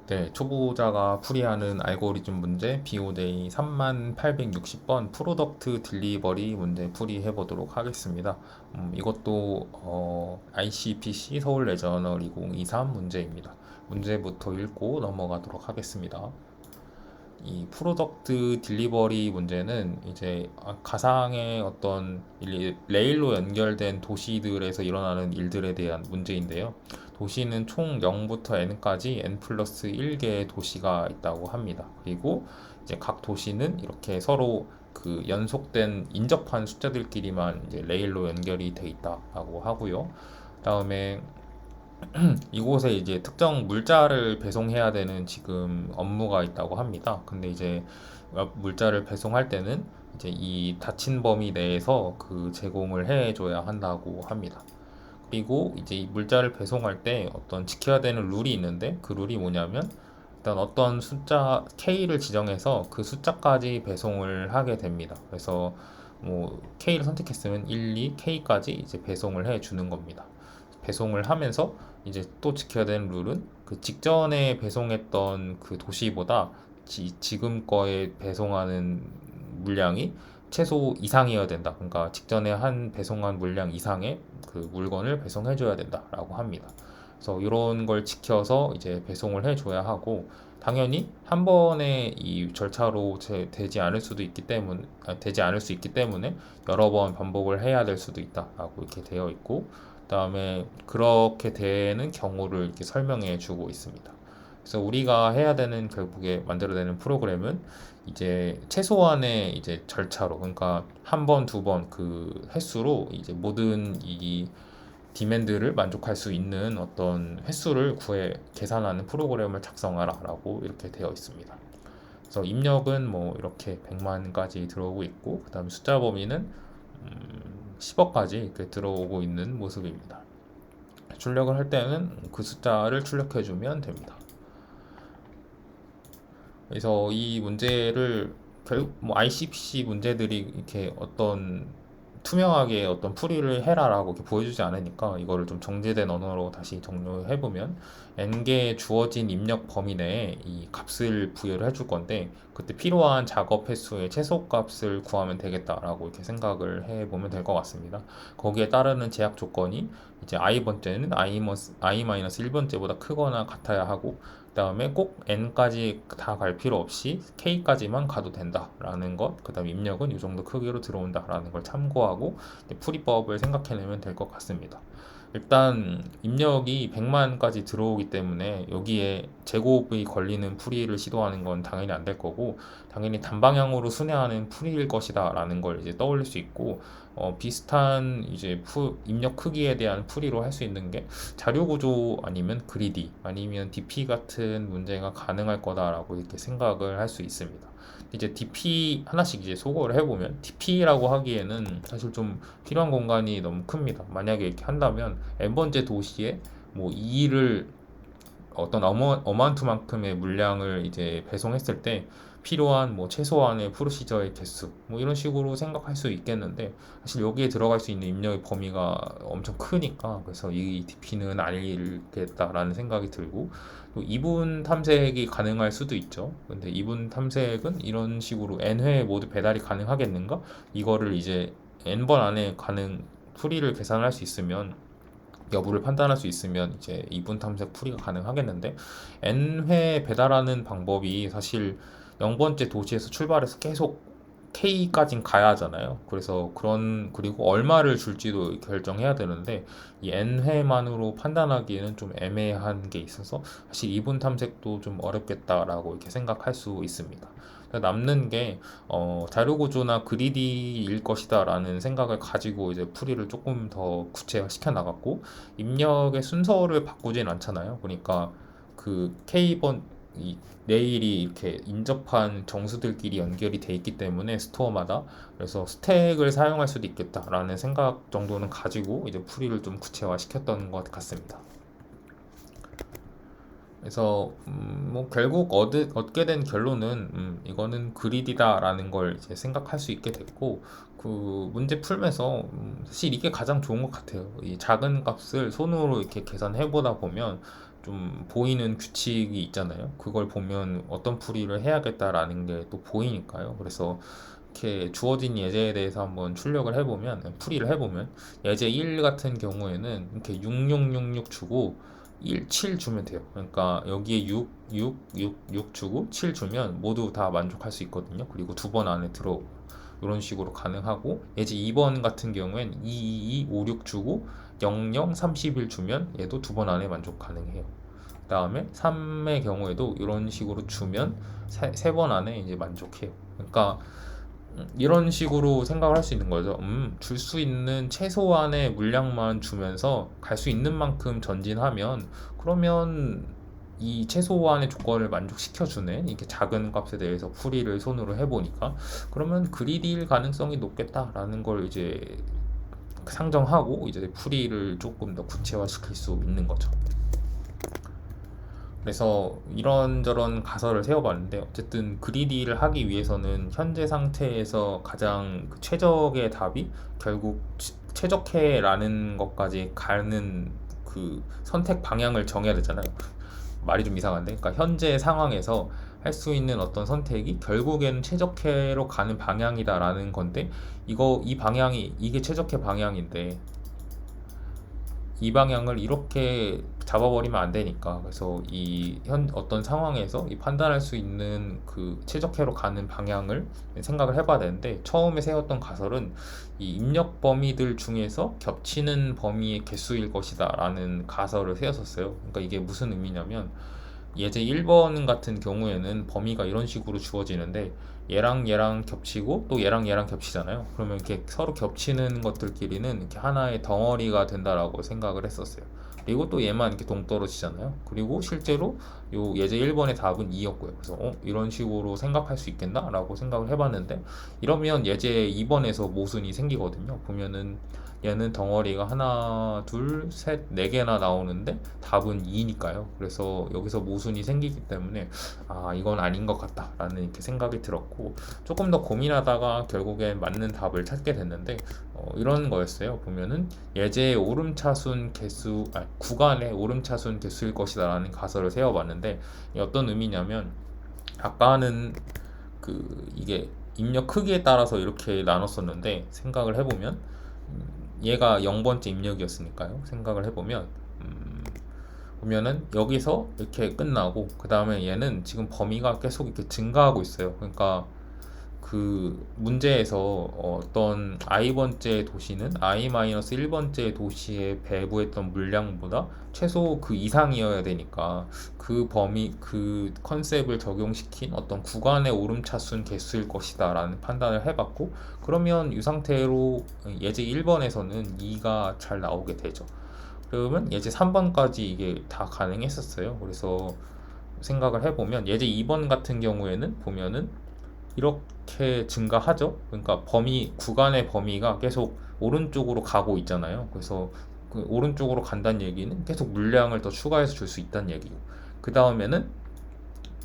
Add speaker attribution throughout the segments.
Speaker 1: 네, 초보자가 풀이하는 알고리즘 문제 BODA 3860번 프로덕트 딜리버리 문제 풀이해 보도록 하겠습니다. 이것도 ICPC 서울 레저널 2023 문제입니다. 문제부터 읽고 넘어가도록 하겠습니다. 이 프로덕트 딜리버리 문제는 이제 가상의 어떤 레일로 연결된 도시들에서 일어나는 일들에 대한 문제인데요. 도시는 총 0부터 n까지 n 플러스 1개의 도시가 있다고 합니다. 그리고 이제 각 도시는 이렇게 서로 그 연속된 인접한 숫자들끼리만 이제 레일로 연결이 돼 있다라고 하고요. 그다음에 이곳에 이제 특정 물자를 배송해야 되는 지금 업무가 있다고 합니다. 근데 이제 물자를 배송할 때는 이제 이 닫힌 범위 내에서 그 제공을 해줘야 한다고 합니다. 그리고 이제 이 물자를 배송할 때 어떤 지켜야 되는 룰이 있는데 그 룰이 뭐냐면 일단 어떤 숫자 K를 지정해서 그 숫자까지 배송을 하게 됩니다. 그래서 뭐 K를 선택했으면 1, 2, K까지 이제 배송을 해 주는 겁니다. 배송을 하면서 이제 또 지켜야 되는 룰은 그 직전에 배송했던 그 도시보다 지금 거에 배송하는 물량이 최소 이상이어야 된다. 그러니까 직전에 한 배송한 물량 이상의 그 물건을 배송해줘야 된다라고 합니다. 그래서 이런 걸 지켜서 이제 배송을 해줘야 하고 당연히 한 번에 이 절차로 되지 않을 수도 있기 때문에 되지 않을 수 있기 때문에 여러 번 반복을 해야 될 수도 있다라고 이렇게 되어 있고 그다음에 그렇게 되는 경우를 이렇게 설명해 주고 있습니다. 그래서 우리가 해야 되는 결국에 만들어내는 프로그램은 이제 최소한의 이제 절차로 그러니까 한 번, 두 번 그 횟수로 이제 모든 이 디맨드를 만족할 수 있는 어떤 횟수를 구해 계산하는 프로그램을 작성하라라고 이렇게 되어 있습니다. 그래서 입력은 뭐 이렇게 100만까지 들어오고 있고 그다음 숫자 범위는 10억까지 이렇게 들어오고 있는 모습입니다. 출력을 할 때는 그 숫자를 출력해주면 됩니다. 그래서 이 문제를 결국 뭐 ICPC 문제들이 이렇게 어떤 투명하게 어떤 풀이를 해라라고 이렇게 보여주지 않으니까 이거를 좀 정제된 언어로 다시 정리해 보면 n개의 주어진 입력 범위 내에 이 값을 부여를 해줄 건데 그때 필요한 작업 횟수의 최소 값을 구하면 되겠다라고 이렇게 생각을 해 보면 될 것 같습니다. 거기에 따르는 제약 조건이 이제 i번째는 i-1번째보다 크거나 같아야 하고 그다음에 꼭 n까지 다 갈 필요 없이 k까지만 가도 된다라는 것, 그다음 입력은 이 정도 크기로 들어온다라는 걸 참고하고 풀이법을 생각해내면 될 것 같습니다. 일단 입력이 100만까지 들어오기 때문에 여기에 제곱이 걸리는 풀이를 시도하는 건 당연히 안 될 거고 당연히 단방향으로 순회하는 풀이일 것이다 라는 걸 이제 떠올릴 수 있고 비슷한 이제 입력 크기에 대한 풀이로 할 수 있는 게 자료 구조 아니면 그리디 아니면 DP 같은 문제가 가능할 거다라고 이렇게 생각을 할 수 있습니다. 이제 DP 하나씩 이제 소거를 해보면 DP라고 하기에는 사실 좀 필요한 공간이 너무 큽니다. 만약에 이렇게 한다면 n번째 도시에 뭐 2를 어떤 어마운트만큼의 물량을 이제 배송했을 때 필요한 뭐 최소한의 프로시저의 개수 뭐 이런 식으로 생각할 수 있겠는데 사실 여기에 들어갈 수 있는 입력의 범위가 엄청 크니까 그래서 이 DP는 아니겠다라는 생각이 들고 또 이분 탐색이 가능할 수도 있죠. 근데 이분 탐색은 이런 식으로 n회 모두 배달이 가능하겠는가? 이거를 이제 n번 안에 가능 풀이를 계산할 수 있으면 여부를 판단할 수 있으면 이제 이분 탐색 풀이가 가능하겠는데 n회 배달하는 방법이 사실 0번째 도시에서 출발해서 계속 K까진 가야 하잖아요. 그래서 그리고 얼마를 줄지도 결정해야 되는데 이 n회만으로 판단하기에는 좀 애매한 게 있어서 사실 이분 탐색도 좀 어렵겠다라고 이렇게 생각할 수 있습니다. 남는 게 자료 구조나 그리디일 것이다라는 생각을 가지고 이제 풀이를 조금 더 구체화시켜 나갔고 입력의 순서를 바꾸진 않잖아요. 그러니까 그 K번 이 내일이 이렇게 인접한 정수들끼리 연결이 돼 있기 때문에 스토어마다 그래서 스택을 사용할 수도 있겠다라는 생각 정도는 가지고 이제 풀이를 좀 구체화시켰던 것 같습니다. 그래서 뭐 결국 얻게 된 결론은 이거는 그리디다라는 걸 이제 생각할 수 있게 됐고 그 문제 풀면서 사실 이게 가장 좋은 것 같아요. 이 작은 값을 손으로 이렇게 계산해 보다 보면 좀 보이는 규칙이 있잖아요. 그걸 보면 어떤 풀이를 해야겠다라는 게 또 보이니까요. 그래서 이렇게 주어진 예제에 대해서 한번 출력을 해보면, 풀이를 해보면, 예제 1 같은 경우에는 이렇게 6666 주고 7 주면 돼요. 그러니까 여기에 6 주고 7 주면 모두 다 만족할 수 있거든요. 그리고 두 번 안에 들어오고 이런 식으로 가능하고, 예제 2번 같은 경우엔 6 주고 31 주면 얘도 두 번 안에 만족 가능해요. 그 다음에 3의 경우에도 이런 식으로 주면 세 번 안에 이제 만족해요. 그러니까 이런 식으로 생각을 할 수 있는 거죠. 줄 수 있는 최소한의 물량만 주면서 갈 수 있는 만큼 전진하면, 그러면 이 최소한의 조건을 만족시켜주는 이렇게 작은 값에 대해서 풀이를 손으로 해보니까, 그러면 그리디일 가능성이 높겠다라는 걸 이제 상정하고 이제 풀이를 조금 더 구체화시킬 수 있는 거죠. 그래서 이런저런 가설을 세워봤는데, 어쨌든 그리디를 하기 위해서는 현재 상태에서 가장 최적의 답이 결국 최적해라는 것까지 가는 그 선택 방향을 정해야 되잖아요. 말이 좀 이상한데, 그러니까 현재 상황에서 할 수 있는 어떤 선택이 결국에는 최적해로 가는 방향이다라는 건데, 이 방향이 이게 최적해 방향인데 이 방향을 이렇게 잡아버리면 안 되니까, 그래서 이 어떤 상황에서 이 판단할 수 있는 그 최적해로 가는 방향을 생각을 해봐야 되는데, 처음에 세웠던 가설은 이 입력 범위들 중에서 겹치는 범위의 개수일 것이다 라는 가설을 세웠었어요. 그러니까 이게 무슨 의미냐면, 예제 1번 같은 경우에는 범위가 이런 식으로 주어지는데, 얘랑 겹치고 또 얘랑 겹치잖아요. 그러면 이렇게 서로 겹치는 것들끼리는 이렇게 하나의 덩어리가 된다라고 생각을 했었어요. 그리고 또 얘만 이렇게 동떨어지잖아요. 그리고 실제로 요 예제 1번의 답은 2였고요. 그래서 이런 식으로 생각할 수 있겠나? 라고 생각을 해봤는데, 이러면 예제 2번에서 모순이 생기거든요. 보면은 얘는 덩어리가 하나, 둘, 셋, 네 개나 나오는데 답은 2니까요. 그래서 여기서 모순이 생기기 때문에 이건 아닌 것 같다라는 이렇게 생각이 들었고, 조금 더 고민하다가 결국엔 맞는 답을 찾게 됐는데, 이런 거였어요. 보면은 예제의 오름차순 개수, 구간의 오름차순 개수일 것이다라는 가설을 세워봤는데, 어떤 의미냐면, 아까는 이게 입력 크기에 따라서 이렇게 나눴었는데, 생각을 해보면 얘가 0번째 입력이었으니까요. 생각을 해보면 보면은 여기서 이렇게 끝나고, 그 다음에 얘는 지금 범위가 계속 이렇게 증가하고 있어요. 그러니까 그 문제에서 어떤 i번째 도시는 i-1번째 도시에 배부했던 물량보다 최소 그 이상이어야 되니까, 그 범위, 그 컨셉을 적용시킨 어떤 구간의 오름차순 개수일 것이다 라는 판단을 해봤고, 그러면 이 상태로 예제 1번에서는 2가 잘 나오게 되죠. 그러면 예제 3번까지 이게 다 가능했었어요. 그래서 생각을 해보면 예제 2번 같은 경우에는 보면은 이렇게 증가하죠. 그러니까 구간의 범위가 계속 오른쪽으로 가고 있잖아요. 그래서 그 오른쪽으로 간다는 얘기는 계속 물량을 더 추가해서 줄 수 있다는 얘기고, 그 다음에는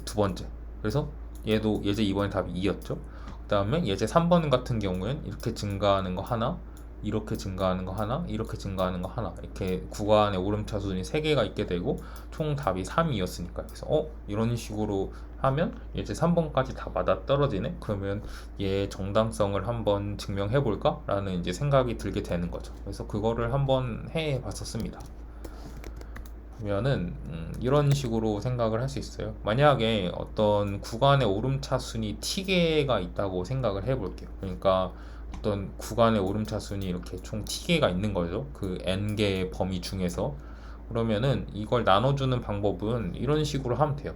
Speaker 1: 두 번째, 그래서 얘도 예제 2번의 답이 2였죠. 그 다음에 예제 3번 같은 경우엔 이렇게 증가하는 거 하나, 이렇게 증가하는 거 하나, 이렇게 증가하는 거 하나, 이렇게 구간의 오름차순이 3개가 있게 되고 총 답이 3이었으니까, 그래서 이런 식으로 하면 예제 3번까지 다 맞아떨어지네? 그러면 얘 정당성을 한번 증명해 볼까? 라는 이제 생각이 들게 되는 거죠. 그래서 그거를 한번 해 봤었습니다. 보면은 이런 식으로 생각을 할 수 있어요. 만약에 어떤 구간의 오름차순이 t개가 있다고 생각을 해 볼게요. 그러니까 어떤 구간의 오름차순이 이렇게 총 t개가 있는 거죠. 그 n개의 범위 중에서. 그러면은 이걸 나눠주는 방법은 이런 식으로 하면 돼요.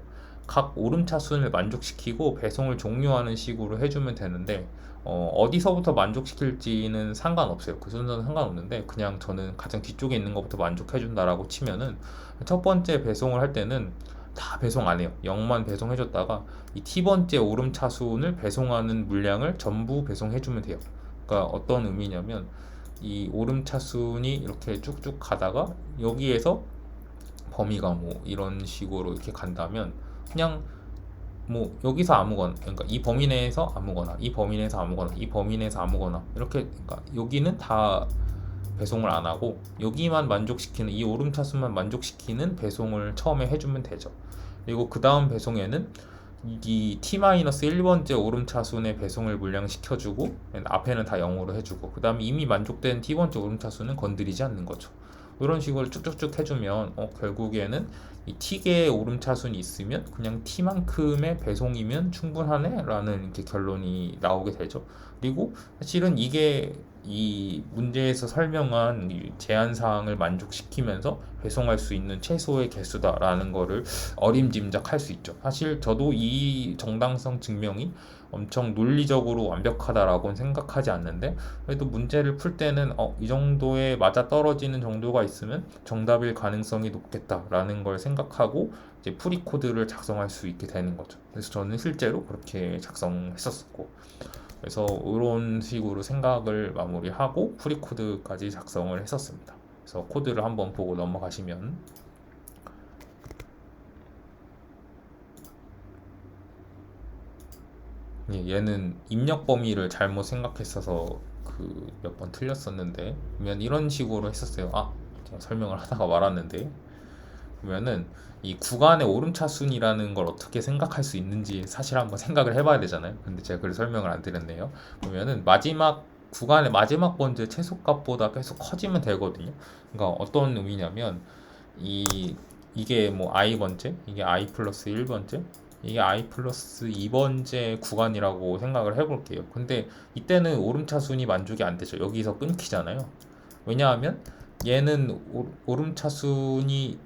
Speaker 1: 각 오름차순을 만족시키고 배송을 종료하는 식으로 해주면 되는데, 어디서부터 만족시킬지는 상관없어요. 그 순서는 상관없는데, 그냥 저는 가장 뒤쪽에 있는 것부터 만족해준다라고 치면은, 첫 번째 배송을 할 때는 다 배송 안 해요. 0만 배송해줬다가 이 t번째 오름차순을 배송하는 물량을 전부 배송해주면 돼요. 그러니까 어떤 의미냐면, 이 오름차순이 이렇게 쭉쭉 가다가 여기에서 범위가 뭐 이런 식으로 이렇게 간다면, 그냥 뭐 여기서 아무거나, 그러니까 이 범위 내에서 아무거나, 이 범위 내에서 아무거나, 이 범위 내에서 아무거나, 이렇게, 그러니까 여기는 다 배송을 안 하고 여기만 만족시키는 이 오름차순만 만족시키는 배송을 처음에 해주면 되죠. 그리고 그 다음 배송에는 이 T-1번째 오름차순의 배송을 물량시켜주고 앞에는 다 0으로 해주고 그 다음에 이미 만족된 T번째 오름차순은 건드리지 않는 거죠. 이런 식으로 쭉쭉쭉 해주면 결국에는 이 T개의 오름차순이 있으면 그냥 T만큼의 배송이면 충분하네 라는 이렇게 결론이 나오게 되죠. 그리고 사실은 이게 이 문제에서 설명한 이 제한사항을 만족시키면서 배송할 수 있는 최소의 개수다라는 거를 어림짐작할 수 있죠. 사실 저도 이 정당성 증명이 엄청 논리적으로 완벽하다라고는 생각하지 않는데 그래도 문제를 풀 때는 이 정도에 맞아 떨어지는 정도가 있으면 정답일 가능성이 높겠다라는 걸 생각하고 이제 풀이 코드를 작성할 수 있게 되는 거죠. 그래서 저는 실제로 그렇게 작성했었고 그래서 이런 식으로 생각을 마무리하고 풀이 코드까지 작성을 했었습니다. 그래서 코드를 한번 보고 넘어가시면 얘는 입력 범위를 잘못 생각했어서 그 몇 번 틀렸었는데 그러면 이런 식으로 했었어요. 제가 설명을 하다가 말았는데 그러면은 이 구간의 오름차순이라는 걸 어떻게 생각할 수 있는지 사실 한번 생각을 해봐야 되잖아요. 근데 제가 그걸 설명을 안 드렸네요. 그러면은 마지막 구간의 마지막 번째 최소값보다 계속 커지면 되거든요. 그러니까 어떤 의미냐면 이게 뭐 i번째, 이게 i 플러스 1번째, 이게 i 플러스 2번째 구간이라고 생각을 해볼게요. 근데 이때는 오름차순이 만족이 안 되죠. 여기서 끊기잖아요. 왜냐하면 얘는 오름차순이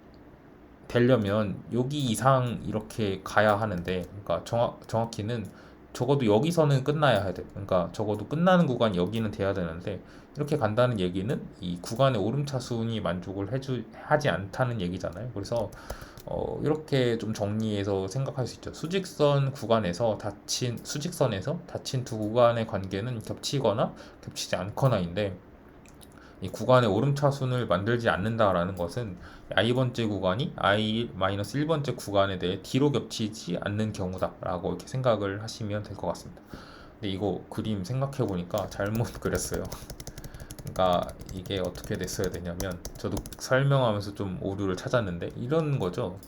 Speaker 1: 되려면 여기 이상 이렇게 가야 하는데, 그러니까 정확히는 적어도 여기서는 끝나야 돼. 그러니까 적어도 끝나는 구간이 여기는 돼야 되는데 이렇게 간다는 얘기는 이 구간의 오름차순이 만족을 하지 않다는 얘기잖아요. 그래서 이렇게 좀 정리해서 생각할 수 있죠. 수직선에서 닫힌 두 구간의 관계는 겹치거나 겹치지 않거나인데 이 구간의 오름차순을 만들지 않는다라는 것은 i번째 구간이 i-1번째 구간에 대해 뒤로 겹치지 않는 경우다라고 이렇게 생각을 하시면 될 것 같습니다. 근데 이거 그림 생각해 보니까 잘못 그렸어요. 그러니까 이게 어떻게 됐어야 되냐면 저도 설명하면서 좀 오류를 찾았는데 이런 거죠.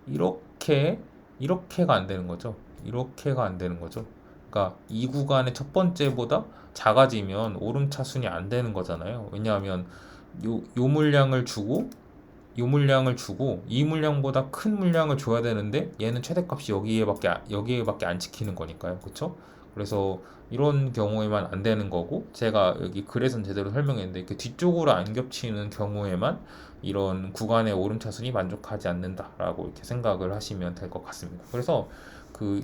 Speaker 1: 이렇게가 안 되는 거죠. 이렇게가 안 되는 거죠. 그러니까 이 구간의 첫 번째보다 작아지면 오름차순이 안 되는 거잖아요. 왜냐하면 요 물량을 주고 이 물량을 주고 이 물량보다 큰 물량을 줘야 되는데 얘는 최대값이 여기에밖에 안 지키는 거니까요. 그렇죠? 그래서 이런 경우에만 안 되는 거고 제가 여기 글에선 제대로 설명했는데 그 뒤쪽으로 안 겹치는 경우에만 이런 구간의 오름차순이 만족하지 않는다라고 이렇게 생각을 하시면 될 것 같습니다. 그래서 그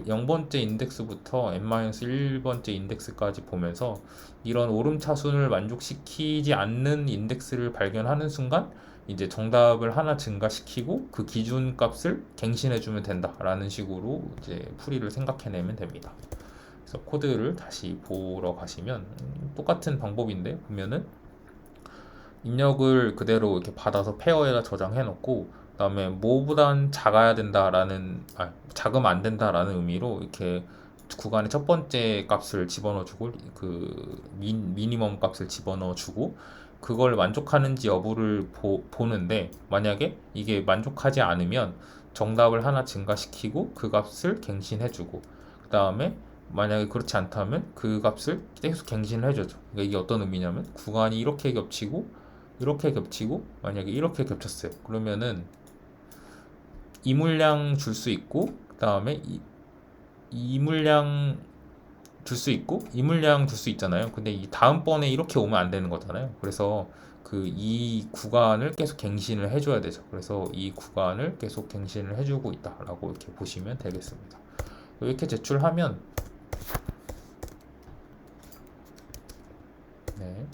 Speaker 1: 0번째 인덱스부터 n-1번째 인덱스까지 보면서 이런 오름차순을 만족시키지 않는 인덱스를 발견하는 순간 이제 정답을 하나 증가시키고 그 기준값을 갱신해주면 된다라는 식으로 이제 풀이를 생각해내면 됩니다. 그래서 코드를 다시 보러 가시면 똑같은 방법인데 보면은 입력을 그대로 이렇게 받아서 페어에다 저장해 놓고 그다음에 뭐보단 작아야 된다라는 작으면 안 된다라는 의미로 이렇게 구간의 첫 번째 값을 집어넣어주고 그 미니멈 값을 집어넣어주고 그걸 만족하는지 여부를 보는데 만약에 이게 만족하지 않으면 정답을 하나 증가시키고 그 값을 갱신해주고 그 다음에 만약에 그렇지 않다면 그 값을 계속 갱신을 해줘죠. 그러니까 이게 어떤 의미냐면 구간이 이렇게 겹치고 만약에 이렇게 겹쳤어요. 그러면은 이 물량 줄 수 있고 그 다음에 이 물량 줄 수 있고 이 물량 줄 수 있잖아요. 근데 이 다음번에 이렇게 오면 안 되는 거잖아요. 그래서 이 구간을 계속 갱신을 해줘야 되죠. 그래서 이 구간을 계속 갱신을 해주고 있다라고 이렇게 보시면 되겠습니다. 이렇게 제출하면 네.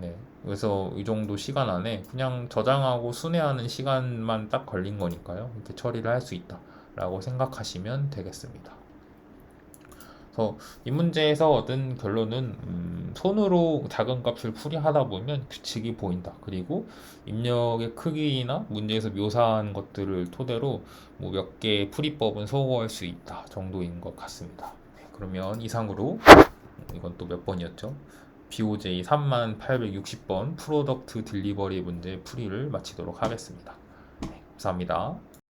Speaker 1: 네. 그래서 이 정도 시간 안에 그냥 저장하고 순회하는 시간만 딱 걸린 거니까요. 이렇게 처리를 할 수 있다라고 생각하시면 되겠습니다. 그래서 이 문제에서 얻은 결론은 손으로 작은 값을 풀이하다 보면 규칙이 보인다. 그리고 입력의 크기나 문제에서 묘사한 것들을 토대로 뭐 몇 개의 풀이법은 소거할 수 있다 정도인 것 같습니다. 네, 그러면 이상으로 이건 또 몇 번이었죠? BOJ 3860번 프로덕트 딜리버리 문제 풀이를 마치도록 하겠습니다. 네, 감사합니다.